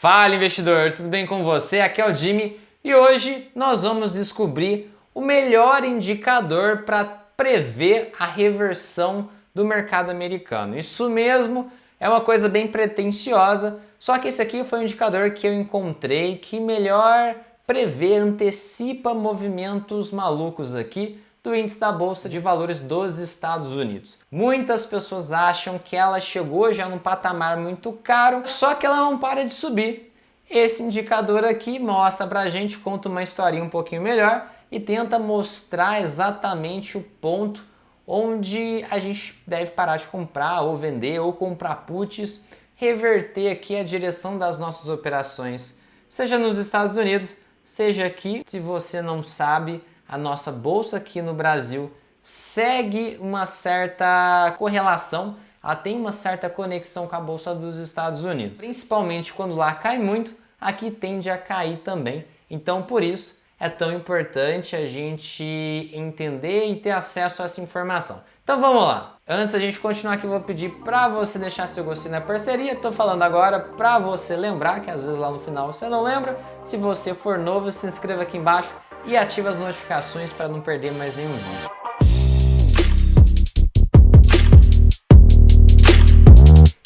Fala, investidor, tudo bem com você? Aqui é o Jimmy e hoje nós vamos descobrir o melhor indicador para prever a reversão do mercado americano. Isso mesmo, é uma coisa bem pretensiosa, só que esse aqui foi um indicador que eu encontrei que melhor prevê, antecipa movimentos malucos aqui do índice da Bolsa de Valores dos Estados Unidos. Muitas pessoas acham que ela chegou já num patamar muito caro, só que ela não para de subir. Esse indicador aqui mostra pra gente, conta uma historinha um pouquinho melhor e tenta mostrar exatamente o ponto onde a gente deve parar de comprar ou vender ou comprar puts, reverter aqui a direção das nossas operações, seja nos Estados Unidos, seja aqui. Se você não sabe, a nossa bolsa aqui no Brasil segue uma certa correlação, ela tem uma certa conexão com a bolsa dos Estados Unidos. Principalmente quando lá cai muito, aqui tende a cair também. Então, por isso, é tão importante a gente entender e ter acesso a essa informação. Então vamos lá. Antes da gente continuar aqui, eu vou pedir para você deixar seu gostei na parceria. Estou falando agora para você lembrar, que às vezes lá no final você não lembra. Se você for novo, se inscreva aqui embaixo e ative as notificações para não perder mais nenhum vídeo.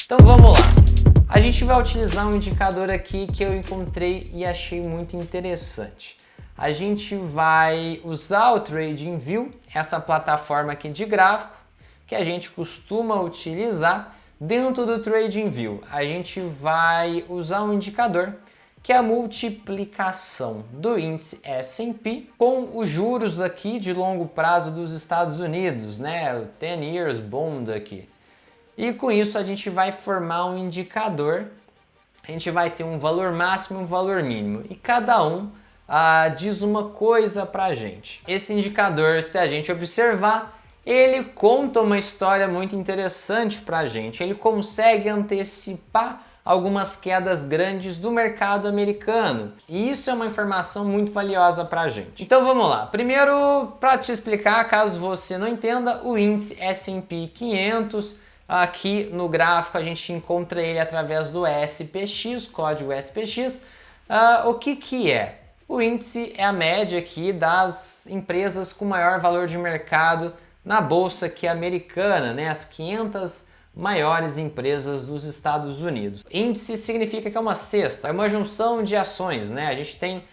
Então vamos lá. A gente vai utilizar um indicador aqui que eu encontrei e achei muito interessante. A gente vai usar o TradingView, essa plataforma aqui de gráfico que a gente costuma utilizar. Dentro do TradingView, a gente vai usar um indicador que é a multiplicação do índice S&P com os juros aqui de longo prazo dos Estados Unidos, né? O 10 years bond aqui. E com isso a gente vai formar um indicador, a gente vai ter um valor máximo e um valor mínimo. E cada um diz uma coisa pra gente. Esse indicador, se a gente observar, ele conta uma história muito interessante pra gente. Ele consegue antecipar algumas quedas grandes do mercado americano. E isso é uma informação muito valiosa para a gente. Então vamos lá. Primeiro, para te explicar, caso você não entenda, o índice S&P 500, aqui no gráfico a gente encontra ele através do SPX, código SPX. O que é? O índice é a média aqui das empresas com maior valor de mercado na bolsa aqui americana, né? As 500 maiores empresas dos Estados Unidos. Índice significa que é uma cesta, é uma junção de ações, né? A gente tem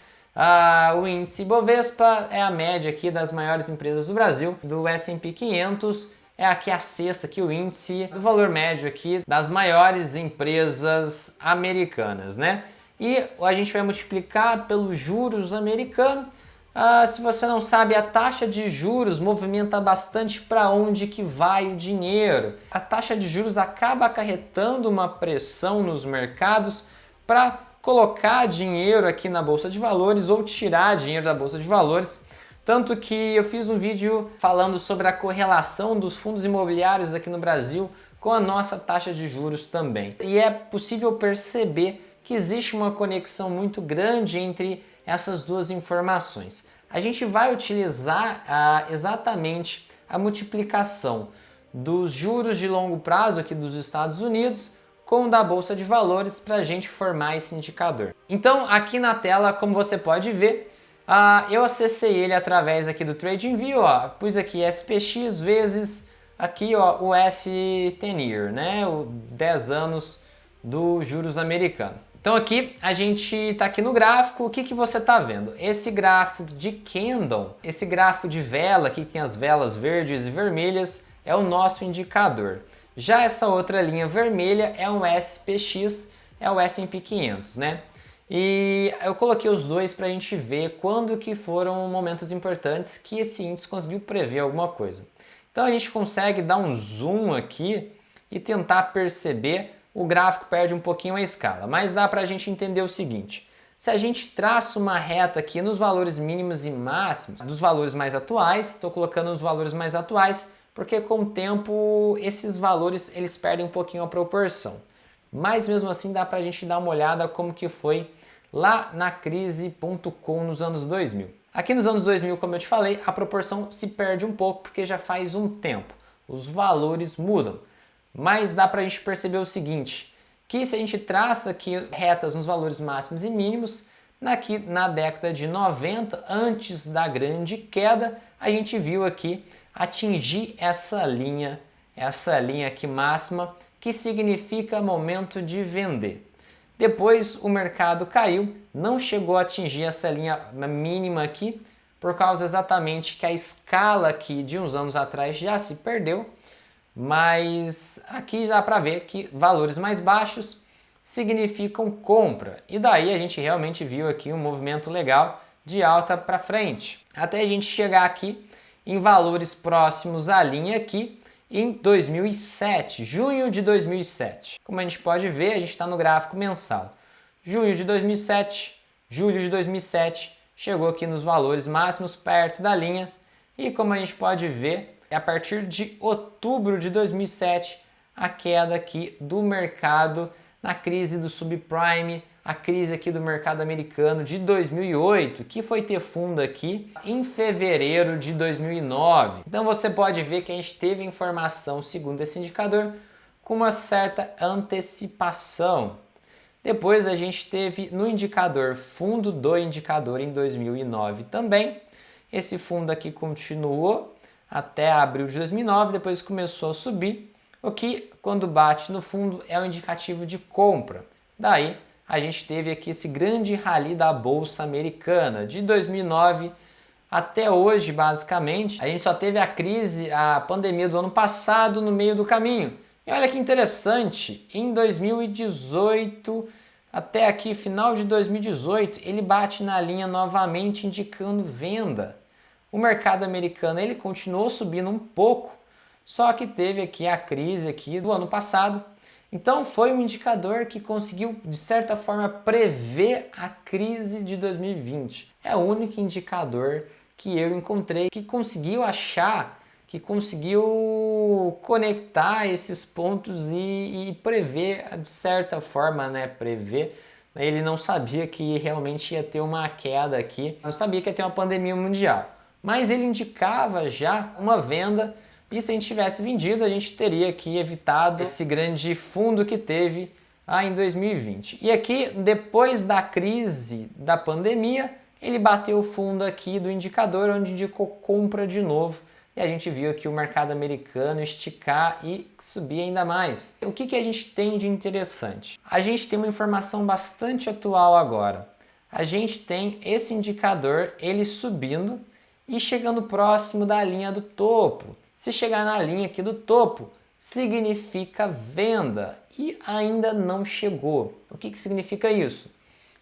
o índice Bovespa, é a média aqui das maiores empresas do Brasil, do S&P 500, é aqui a cesta, aqui o índice do valor médio aqui das maiores empresas americanas, né? E a gente vai multiplicar pelos juros americanos. Se você não sabe, a taxa de juros movimenta bastante para onde que vai o dinheiro. A taxa de juros acaba acarretando uma pressão nos mercados para colocar dinheiro aqui na Bolsa de Valores ou tirar dinheiro da Bolsa de Valores. Tanto que eu fiz um vídeo falando sobre a correlação dos fundos imobiliários aqui no Brasil com a nossa taxa de juros também. E é possível perceber que existe uma conexão muito grande entre essas duas informações. A gente vai utilizar exatamente a multiplicação dos juros de longo prazo aqui dos Estados Unidos com o da Bolsa de Valores para a gente formar esse indicador. Então aqui na tela, como você pode ver, eu acessei ele através aqui do TradingView, pus aqui SPX vezes aqui o S10 year, né? O 10 anos do juros americano. Então aqui a gente está aqui no gráfico, o que você está vendo? Esse gráfico de candle, esse gráfico de vela, aqui tem as velas verdes e vermelhas, é o nosso indicador. Já essa outra linha vermelha é um SPX, é o S&P 500, né? E eu coloquei os dois para a gente ver quando que foram momentos importantes que esse índice conseguiu prever alguma coisa. Então a gente consegue dar um zoom aqui e tentar perceber. O gráfico perde um pouquinho a escala, mas dá para a gente entender o seguinte. Se a gente traça uma reta aqui nos valores mínimos e máximos, dos valores mais atuais, estou colocando os valores mais atuais, porque com o tempo esses valores eles perdem um pouquinho a proporção. Mas mesmo assim dá para a gente dar uma olhada como que foi lá na crise.com nos anos 2000. Aqui nos anos 2000, como eu te falei, a proporção se perde um pouco porque já faz um tempo. Os valores mudam. Mas dá para a gente perceber o seguinte, que se a gente traça aqui retas nos valores máximos e mínimos, aqui na década de 90, antes da grande queda, a gente viu aqui atingir essa linha aqui máxima, que significa momento de vender. Depois o mercado caiu, não chegou a atingir essa linha mínima aqui, por causa exatamente que a escala aqui de uns anos atrás já se perdeu, mas aqui dá para ver que valores mais baixos significam compra, e daí a gente realmente viu aqui um movimento legal de alta para frente, até a gente chegar aqui em valores próximos à linha aqui em 2007, junho de 2007. Como a gente pode ver, a gente está no gráfico mensal. Junho de 2007, julho de 2007, chegou aqui nos valores máximos perto da linha, e como a gente pode ver, a partir de outubro de 2007, a queda aqui do mercado na crise do subprime, a crise aqui do mercado americano de 2008, que foi ter fundo aqui em fevereiro de 2009. Então você pode ver que a gente teve informação, segundo esse indicador, com uma certa antecipação. Depois a gente teve no indicador fundo do indicador em 2009 também. Esse fundo aqui continuou até abril de 2009, depois começou a subir, o que quando bate no fundo é um indicativo de compra. Daí a gente teve aqui esse grande rally da Bolsa Americana de 2009 até hoje, basicamente. A gente só teve a crise, a pandemia do ano passado no meio do caminho. E olha que interessante, em 2018, até aqui, final de 2018, ele bate na linha novamente indicando venda. O mercado americano ele continuou subindo um pouco, só que teve aqui a crise aqui do ano passado. Então foi um indicador que conseguiu, de certa forma, prever a crise de 2020. É o único indicador que eu encontrei que conseguiu achar, que conseguiu conectar esses pontos e prever, de certa forma, né? Prever. Ele não sabia que realmente ia ter uma queda aqui, não sabia que ia ter uma pandemia mundial. Mas ele indicava já uma venda, e se a gente tivesse vendido, a gente teria aqui evitado esse grande fundo que teve em 2020. E aqui, depois da crise da pandemia, ele bateu o fundo aqui do indicador, onde indicou compra de novo. E a gente viu aqui o mercado americano esticar e subir ainda mais. O que a gente tem de interessante? A gente tem uma informação bastante atual agora. A gente tem esse indicador, ele subindo e chegando próximo da linha do topo. Se chegar na linha aqui do topo, significa venda e ainda não chegou. O que significa isso?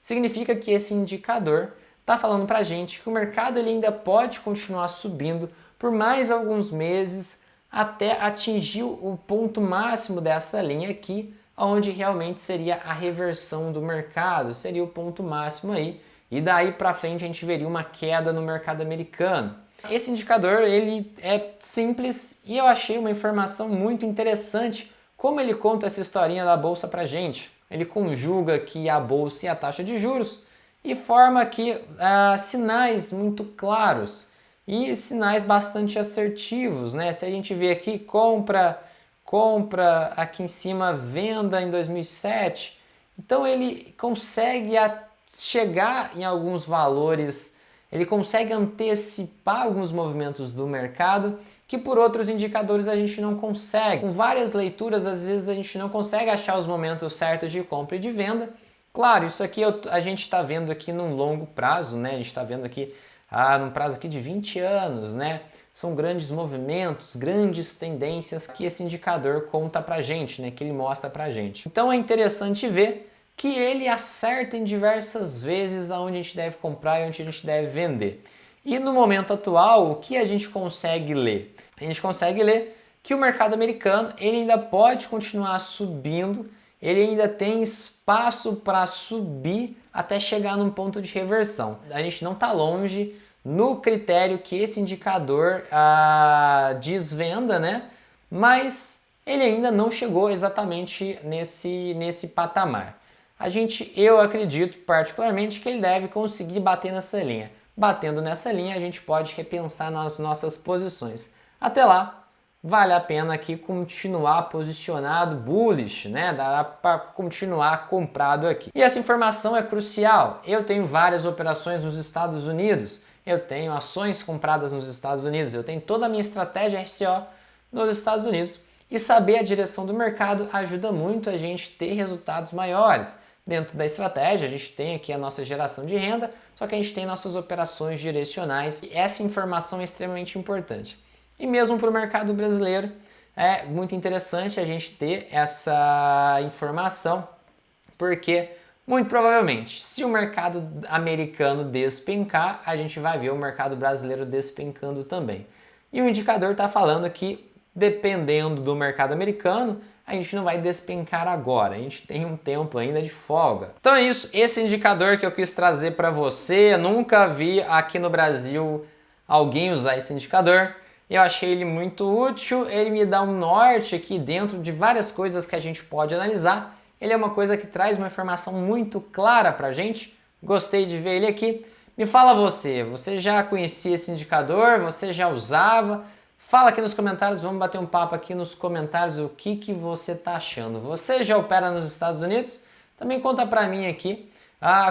Significa que esse indicador está falando para a gente que o mercado ele ainda pode continuar subindo por mais alguns meses até atingir o ponto máximo dessa linha aqui, onde realmente seria a reversão do mercado, seria o ponto máximo aí, e daí para frente a gente veria uma queda no mercado americano. Esse indicador ele é simples e eu achei uma informação muito interessante como ele conta essa historinha da bolsa pra gente. Ele conjuga aqui a bolsa e a taxa de juros e forma aqui sinais muito claros e sinais bastante assertivos, né? Se a gente vê aqui compra aqui em cima, venda em 2007, então ele consegue chegar em alguns valores. Ele consegue antecipar alguns movimentos do mercado que por outros indicadores a gente não consegue. Com várias leituras, às vezes a gente não consegue achar os momentos certos de compra e de venda. Claro, isso aqui a gente está vendo aqui num longo prazo, né? A gente está vendo aqui num prazo aqui de 20 anos, né? São grandes movimentos, grandes tendências que esse indicador conta pra gente, né? Que ele mostra pra gente. Então é interessante ver que ele acerta em diversas vezes aonde a gente deve comprar e onde a gente deve vender. E no momento atual, o que a gente consegue ler? A gente consegue ler que o mercado americano ele ainda pode continuar subindo, ele ainda tem espaço para subir até chegar num ponto de reversão. A gente não está longe no critério que esse indicador diz venda, né? Mas ele ainda não chegou exatamente nesse patamar. Eu acredito particularmente que ele deve conseguir bater nessa linha. Batendo nessa linha, a gente pode repensar nas nossas posições. Até lá, vale a pena aqui continuar posicionado bullish, né? Dá para continuar comprado aqui. E essa informação é crucial. Eu tenho várias operações nos Estados Unidos, eu tenho ações compradas nos Estados Unidos, eu tenho toda a minha estratégia RCO nos Estados Unidos. E saber a direção do mercado ajuda muito a gente ter resultados maiores. Dentro da estratégia, a gente tem aqui a nossa geração de renda, só que a gente tem nossas operações direcionais e essa informação é extremamente importante. E mesmo para o mercado brasileiro, é muito interessante a gente ter essa informação, porque muito provavelmente, se o mercado americano despencar, a gente vai ver o mercado brasileiro despencando também. E o indicador está falando que, dependendo do mercado americano, a gente não vai despencar agora, a gente tem um tempo ainda de folga. Então é isso, esse indicador que eu quis trazer para você, eu nunca vi aqui no Brasil alguém usar esse indicador, eu achei ele muito útil, ele me dá um norte aqui dentro de várias coisas que a gente pode analisar, ele é uma coisa que traz uma informação muito clara para a gente, gostei de ver ele aqui. Me fala você já conhecia esse indicador, você já usava? Fala aqui nos comentários, vamos bater um papo aqui nos comentários o que você está achando. Você já opera nos Estados Unidos? Também conta para mim aqui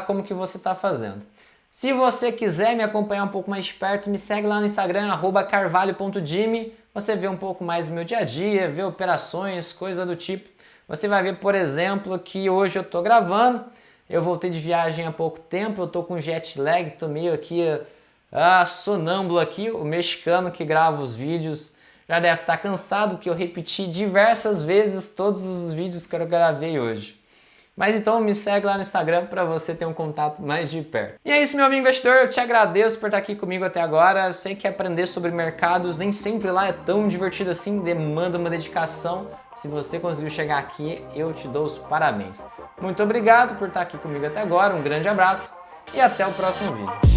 como que você está fazendo. Se você quiser me acompanhar um pouco mais de perto, me segue lá no Instagram, @carvalho.jimmy. Você vê um pouco mais do meu dia a dia, vê operações, coisa do tipo. Você vai ver, por exemplo, que hoje eu estou gravando, eu voltei de viagem há pouco tempo, eu estou com jet lag, estou meio aqui sonâmbulo aqui, o mexicano que grava os vídeos já deve estar cansado que eu repeti diversas vezes todos os vídeos que eu gravei hoje. Mas então me segue lá no Instagram para você ter um contato mais de perto. E é isso, meu amigo investidor, eu te agradeço por estar aqui comigo até agora. Eu sei que aprender sobre mercados nem sempre lá é tão divertido assim, demanda uma dedicação. Se você conseguiu chegar aqui, eu te dou os parabéns. Muito obrigado por estar aqui comigo até agora, um grande abraço e até o próximo vídeo.